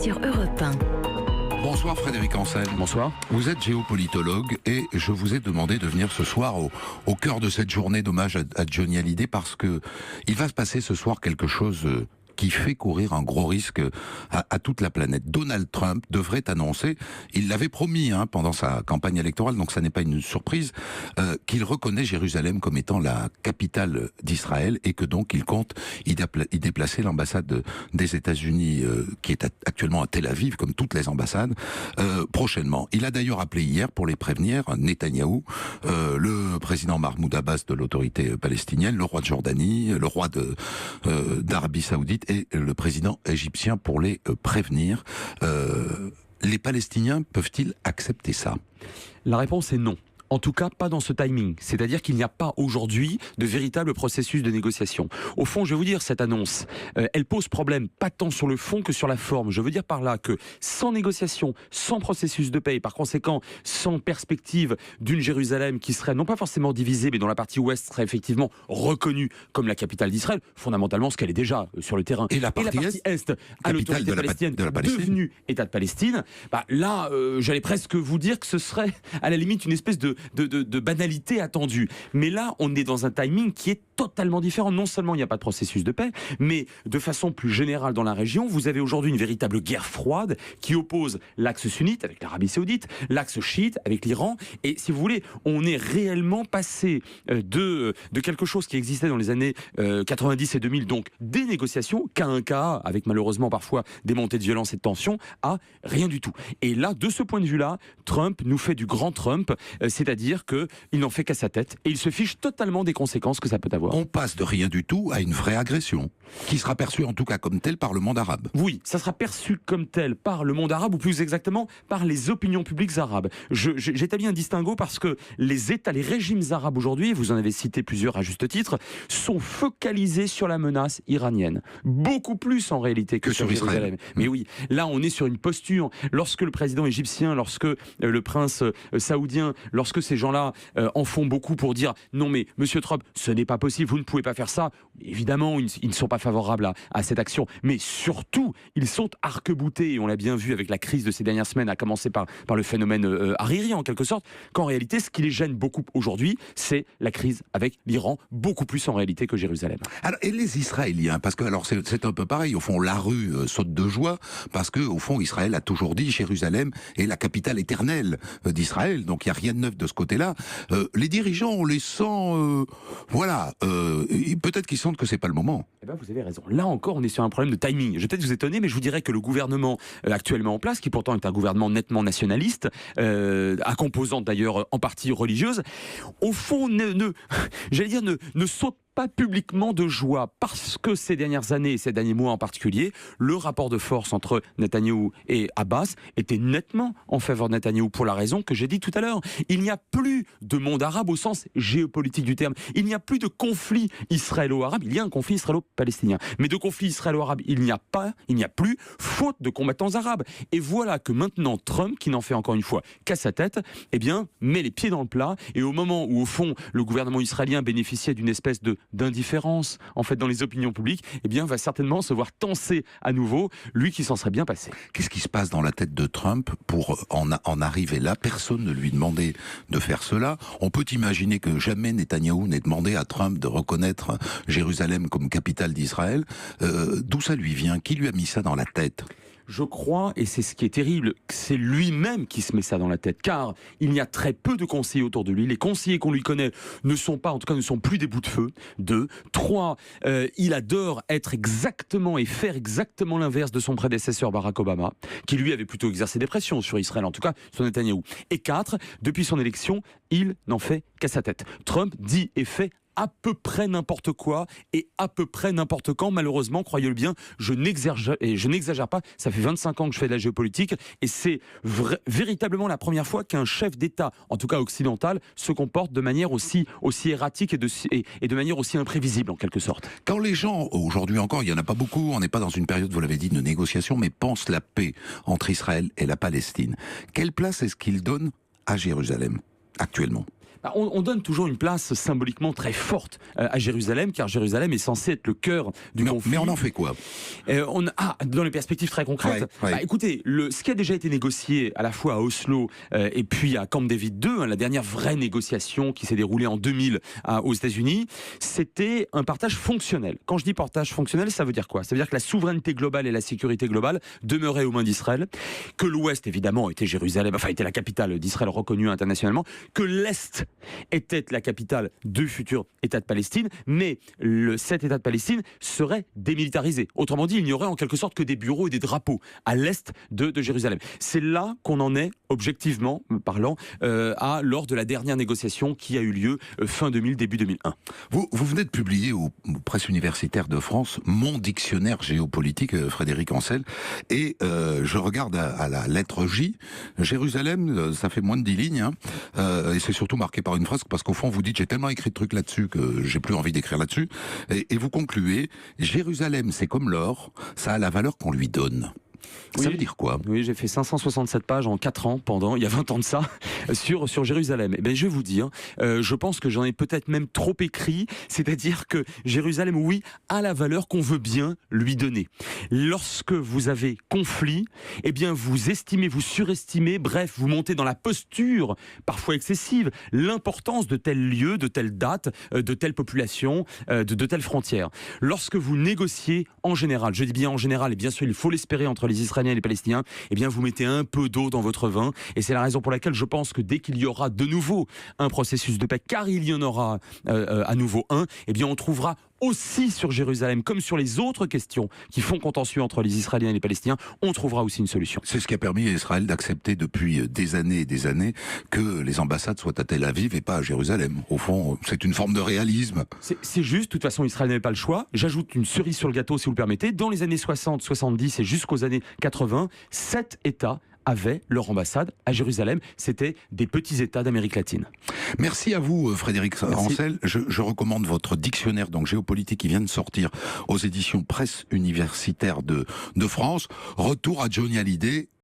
Sur Europe 1. Bonsoir Frédéric Ancel. Bonsoir. Vous êtes géopolitologue et je vous ai demandé de venir ce soir au cœur de cette journée d'hommage à Johnny Hallyday parce que il va se passer ce soir quelque chose qui fait courir un gros risque à toute la planète. Donald Trump devrait annoncer, il l'avait promis pendant sa campagne électorale, donc ça n'est pas une surprise, qu'il reconnaît Jérusalem comme étant la capitale d'Israël et que donc il compte y déplacer l'ambassade des États-Unis qui est actuellement à Tel Aviv, comme toutes les ambassades, prochainement. Il a d'ailleurs appelé hier pour les prévenir Netanyahou, le président Mahmoud Abbas de l'autorité palestinienne, le roi de Jordanie, le roi d'Arabie Saoudite et le président égyptien pour les prévenir. Les Palestiniens peuvent-ils accepter ça ? La réponse est non. En tout cas, pas dans ce timing. C'est-à-dire qu'il n'y a pas aujourd'hui de véritable processus de négociation. Au fond, je vais vous dire, cette annonce, elle pose problème pas tant sur le fond que sur la forme. Je veux dire par là que sans négociation, sans processus de paix, et par conséquent, sans perspective d'une Jérusalem qui serait non pas forcément divisée, mais dont la partie ouest serait effectivement reconnue comme la capitale d'Israël, fondamentalement ce qu'elle est déjà sur le terrain. Et la partie est à l'autorité palestinienne, devenue État de Palestine, là, j'allais presque vous dire que ce serait à la limite une espèce de banalité attendue. Mais là, on est dans un timing qui est totalement différent. Non seulement il n'y a pas de processus de paix, mais de façon plus générale dans la région, vous avez aujourd'hui une véritable guerre froide qui oppose l'axe sunnite avec l'Arabie Saoudite, l'axe chiite avec l'Iran. Et si vous voulez, on est réellement passé de quelque chose qui existait dans les années 90 et 2000, donc des négociations, cas un cas, avec malheureusement parfois des montées de violence et de tension, à rien du tout. Et là, de ce point de vue-là, Trump nous fait du grand Trump, c'est-à-dire qu'il n'en fait qu'à sa tête et il se fiche totalement des conséquences que ça peut avoir. On passe de rien du tout à une vraie agression, qui sera perçue en tout cas comme telle par le monde arabe. Oui, ça sera perçu comme tel par le monde arabe, ou plus exactement par les opinions publiques arabes. J'établis un distinguo parce que les États, les régimes arabes aujourd'hui, vous en avez cité plusieurs à juste titre, sont focalisés sur la menace iranienne. Beaucoup plus en réalité que sur Israël. Mais oui, là on est sur une posture. Lorsque le président égyptien, lorsque le prince saoudien, lorsque ces gens-là en font beaucoup pour dire non mais monsieur Trump, ce n'est pas possible, vous ne pouvez pas faire ça. Évidemment, ils ne sont pas favorables à cette action, mais surtout, ils sont arc-boutés, et on l'a bien vu avec la crise de ces dernières semaines, à commencer par le phénomène Hariri en quelque sorte, qu'en réalité, ce qui les gêne beaucoup aujourd'hui, c'est la crise avec l'Iran, beaucoup plus en réalité que Jérusalem. Alors, et les Israéliens, parce que alors c'est un peu pareil, au fond, la rue saute de joie, parce que au fond, Israël a toujours dit Jérusalem est la capitale éternelle d'Israël, donc il n'y a rien de neuf de ce côté-là. Les dirigeants, on les sent, peut-être qu'ils sentent que c'est pas le moment. Eh ben, vous avez raison. Là encore, on est sur un problème de timing. Je vais peut-être vous étonner, mais je vous dirais que le gouvernement actuellement en place, qui pourtant est un gouvernement nettement nationaliste, à composante d'ailleurs en partie religieuse, au fond, ne saute pas publiquement de joie, parce que ces dernières années, ces derniers mois en particulier, le rapport de force entre Netanyahou et Abbas était nettement en faveur de Netanyahou, pour la raison que j'ai dit tout à l'heure. Il n'y a plus de monde arabe au sens géopolitique du terme. Il n'y a plus de conflit israélo-arabe. Il y a un conflit israélo-palestinien. Mais de conflit israélo-arabe, il n'y a plus, faute de combattants arabes. Et voilà que maintenant, Trump, qui n'en fait encore une fois qu'à sa tête, met les pieds dans le plat. Et au moment où, au fond, le gouvernement israélien bénéficiait d'une espèce d'indifférence en fait dans les opinions publiques, va certainement se voir tenser à nouveau, lui qui s'en serait bien passé. Qu'est-ce qui se passe dans la tête de Trump pour en arriver là? Personne ne lui demandait de faire cela. On peut imaginer que jamais Netanyahou n'ait demandé à Trump de reconnaître Jérusalem comme capitale d'Israël. D'où ça lui vient? Qui lui a mis ça dans la tête? Je crois, et c'est ce qui est terrible, que c'est lui-même qui se met ça dans la tête, car il y a très peu de conseillers autour de lui. Les conseillers qu'on lui connaît ne sont plus des bouts de feu. 2. 3. Il adore être exactement et faire exactement l'inverse de son prédécesseur Barack Obama, qui lui avait plutôt exercé des pressions sur Israël, en tout cas sur Netanyahou. Et 4. Depuis son élection, il n'en fait qu'à sa tête. Trump dit et fait à peu près n'importe quoi et à peu près n'importe quand. Malheureusement, croyez-le bien, je n'exagère pas, ça fait 25 ans que je fais de la géopolitique et c'est véritablement la première fois qu'un chef d'État, en tout cas occidental, se comporte de manière aussi erratique et de manière aussi imprévisible en quelque sorte. Quand les gens, aujourd'hui encore, il n'y en a pas beaucoup, on n'est pas dans une période, vous l'avez dit, de négociation, mais pensent la paix entre Israël et la Palestine, quelle place est-ce qu'ils donnent à Jérusalem actuellement ? On donne toujours une place symboliquement très forte à Jérusalem, car Jérusalem est censé être le cœur du conflit. Mais on en fait quoi? Dans les perspectives très concrètes, ouais. Écoutez, ce qui a déjà été négocié à la fois à Oslo et puis à Camp David II, la dernière vraie négociation qui s'est déroulée en 2000 aux États-Unis, c'était un partage fonctionnel. Quand je dis partage fonctionnel, ça veut dire quoi? Ça veut dire que la souveraineté globale et la sécurité globale demeuraient aux mains d'Israël, que l'Ouest évidemment était Jérusalem, était la capitale d'Israël reconnue internationalement, que l'Est était la capitale du futur État de Palestine, mais cet État de Palestine serait démilitarisé. Autrement dit, il n'y aurait en quelque sorte que des bureaux et des drapeaux à l'Est de Jérusalem. C'est là qu'on en est, objectivement parlant, lors de la dernière négociation qui a eu lieu fin 2000, début 2001. Vous venez de publier aux presses universitaires de France mon dictionnaire géopolitique, Frédéric Ancel, et je regarde à la lettre J, Jérusalem, ça fait moins de 10 lignes, et c'est surtout marqué par une phrase, parce qu'au fond vous dites j'ai tellement écrit de trucs là-dessus que j'ai plus envie d'écrire là-dessus, et vous concluez, Jérusalem c'est comme l'or, ça a la valeur qu'on lui donne. Ça veut dire quoi? Oui, j'ai fait 567 pages en 4 ans, il y a 20 ans de ça, sur Jérusalem. Eh bien, je vais vous dire, je pense que j'en ai peut-être même trop écrit, c'est-à-dire que Jérusalem, oui, a la valeur qu'on veut bien lui donner. Lorsque vous avez conflit, eh bien, vous estimez, vous surestimez, bref, vous montez dans la posture, parfois excessive, l'importance de tel lieu, de telle date, de telle population, de telle frontière. Lorsque vous négociez, en général, je dis bien en général, et bien sûr, il faut l'espérer entre les Israéliens et les Palestiniens, eh bien vous mettez un peu d'eau dans votre vin, et c'est la raison pour laquelle je pense que dès qu'il y aura de nouveau un processus de paix, car il y en aura à nouveau un, eh bien on trouvera aussi sur Jérusalem, comme sur les autres questions qui font contentieux entre les Israéliens et les Palestiniens, on trouvera aussi une solution. C'est ce qui a permis à Israël d'accepter depuis des années et des années que les ambassades soient à Tel Aviv et pas à Jérusalem. Au fond, c'est une forme de réalisme. C'est juste, de toute façon, Israël n'avait pas le choix. J'ajoute une cerise sur le gâteau, si vous le permettez. Dans les années 60, 70 et jusqu'aux années 80, 7 États avaient leur ambassade à Jérusalem. C'était des petits États d'Amérique latine. Merci à vous, Frédéric Ancel. Je recommande votre dictionnaire donc géopolitique qui vient de sortir aux éditions Presse universitaire de France. Retour à Johnny Hallyday.